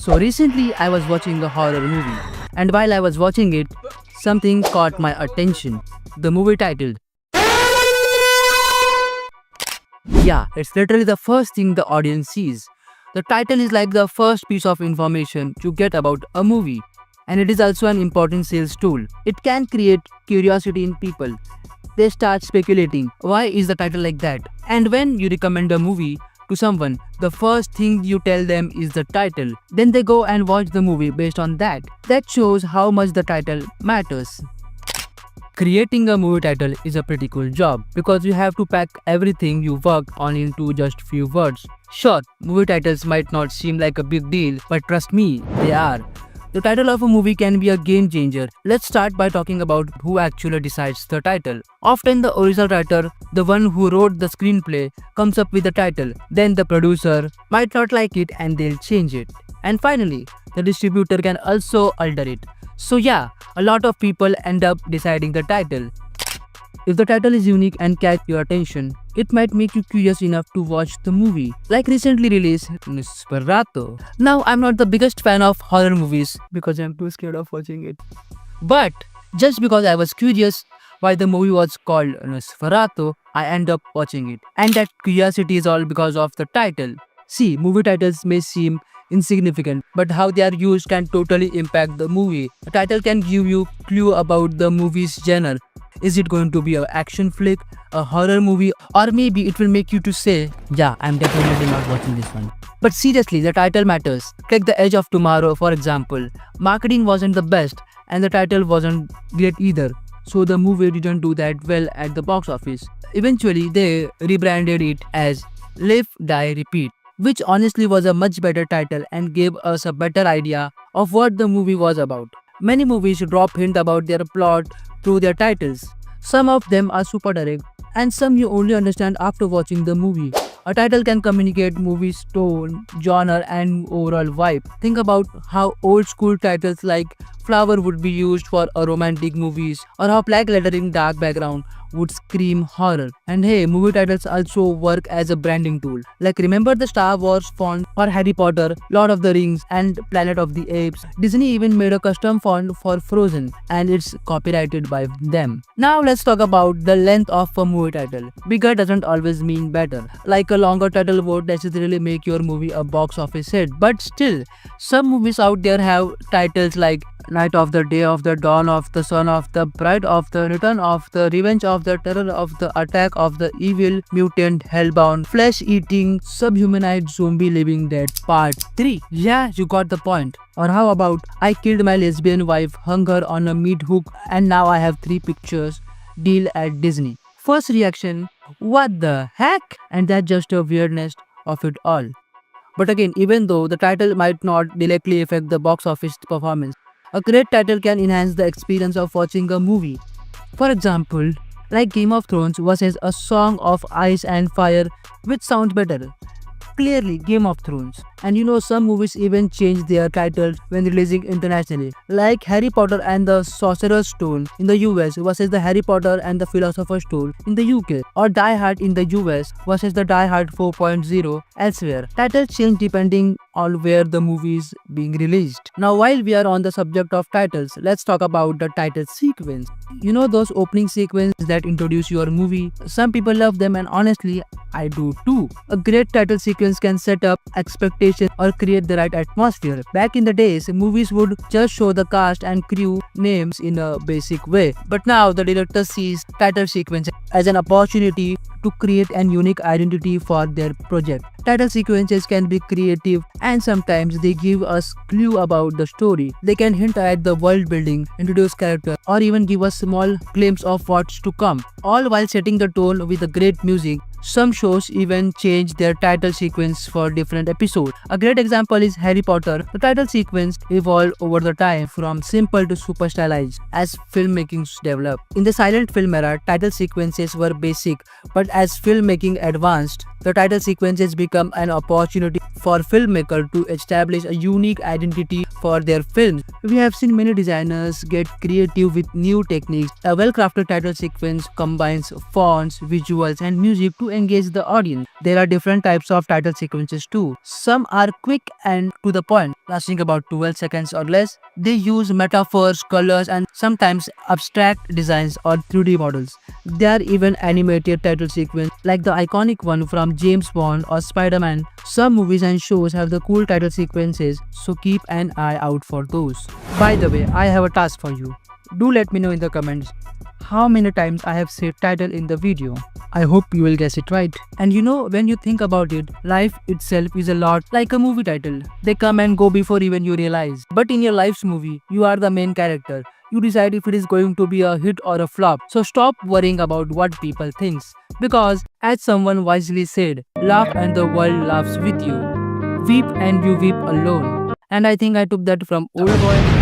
So recently I was watching a horror movie, and while I was watching it, something caught my attention. The movie titled. Yeah, it's literally the first thing the audience sees. The title is like the first piece of information you get about a movie, and it is also an important sales tool. It can create curiosity in people. They start speculating, why is the title like that? And when you recommend a movie to someone, the first thing you tell them is the title. Then they go and watch the movie based on that. That shows how much the title matters. Creating a movie title is a pretty cool job because you have to pack everything you work on into just few words. Sure, movie titles might not seem like a big deal, but trust me, they are. The title of a movie can be a game changer. Let's start by talking about who actually decides the title. Often the original writer, the one who wrote the screenplay, comes up with the title. Then the producer might not like it and they'll change it. And finally, the distributor can also alter it. So yeah, a lot of people end up deciding the title. If the title is unique and catch your attention, it might make you curious enough to watch the movie, like recently released Nosferatu. Now, I'm not the biggest fan of horror movies because I'm too scared of watching it. But just because I was curious why the movie was called Nosferatu, I end up watching it. And that curiosity is all because of the title. See, movie titles may seem insignificant, but how they are used can totally impact the movie. A title can give you clue about the movie's genre. Is it going to be an action flick, a horror movie, or maybe it will make you to say, yeah, I'm definitely not watching this one. But seriously, the title matters. Take The Edge of Tomorrow for example. Marketing wasn't the best and the title wasn't great either. So the movie didn't do that well at the box office. Eventually, they rebranded it as Live, Die, Repeat, which honestly was a much better title and gave us a better idea of what the movie was about. Many movies drop hints about their plot through their titles. Some of them are super direct, and some you only understand after watching the movie. A title can communicate movie's tone, genre, and overall vibe. Think about how old school titles like Flower would be used for a romantic movies, or how black lettering dark background would scream horror. And hey, movie titles also work as a branding tool. Like remember the Star Wars font for Harry Potter, Lord of the Rings, and Planet of the Apes. Disney even made a custom font for Frozen, and it's copyrighted by them. Now let's talk about the length of a movie title. Bigger doesn't always mean better. Like a longer title won't necessarily make your movie a box office hit, but still, some movies out there have titles like Night of the Day of the Dawn of the Son of the Bride of the Return of the Revenge of the Terror of the Attack of the Evil Mutant Hellbound Flesh Eating Subhumanized Zombie Living Dead Part 3. Yeah, you got the point. Or how about I killed my lesbian wife, hung her on a meat hook, and now I have 3 pictures deal at Disney. First reaction, what the heck? And that's just a weirdness of it all. But again, even though the title might not directly affect the box office performance, a great title can enhance the experience of watching a movie. For example, like Game of Thrones versus A Song of Ice and Fire, which sounds better? Clearly, Game of Thrones. And you know, some movies even change their titles when releasing internationally, like Harry Potter and the Sorcerer's Stone in the US versus the Harry Potter and the Philosopher's Stone in the UK, or Die Hard in the US versus the Die Hard 4.0 elsewhere. Titles change depending on where the movie is being released. Now, while we are on the subject of titles, let's talk about the title sequence. You know those opening sequences that introduce your movie? Some people love them, and honestly, I do too. A great title sequence can set up expectations or create the right atmosphere. Back in the days, movies would just show the cast and crew names in a basic way. But now the director sees title sequence as an opportunity to create an unique identity for their project. Title sequences can be creative and sometimes they give us clue about the story. They can hint at the world building, introduce characters, or even give us small glimpse of what's to come, all while setting the tone with a great music. Some shows even change their title sequence for different episodes. A great example is Harry Potter. The title sequence evolved over the time from simple to super stylized as filmmaking developed. In the silent film era, title sequences were basic, but as filmmaking advanced, the title sequences become an opportunity for filmmakers to establish a unique identity for their films. We have seen many designers get creative with new techniques. A well-crafted title sequence combines fonts, visuals, and music to engage the audience. There are different types of title sequences too. Some are quick and to the point, lasting about 12 seconds or less. They use metaphors, colors, and sometimes abstract designs or 3D models. There are even animated title sequences like the iconic one from James Bond or Spider-Man. Some movies and shows have the cool title sequences, so keep an eye out for those. By the way, I have a task for you. Do let me know in the comments how many times I have said title in the video. I hope you will guess it right. And you know, when you think about it, life itself is a lot like a movie title. They come and go before even you realize. But in your life's movie, you are the main character. You decide if it is going to be a hit or a flop. So stop worrying about what people thinks. Because as someone wisely said, laugh and the world laughs with you. Weep and you weep alone. And I think I took that from Old Boy.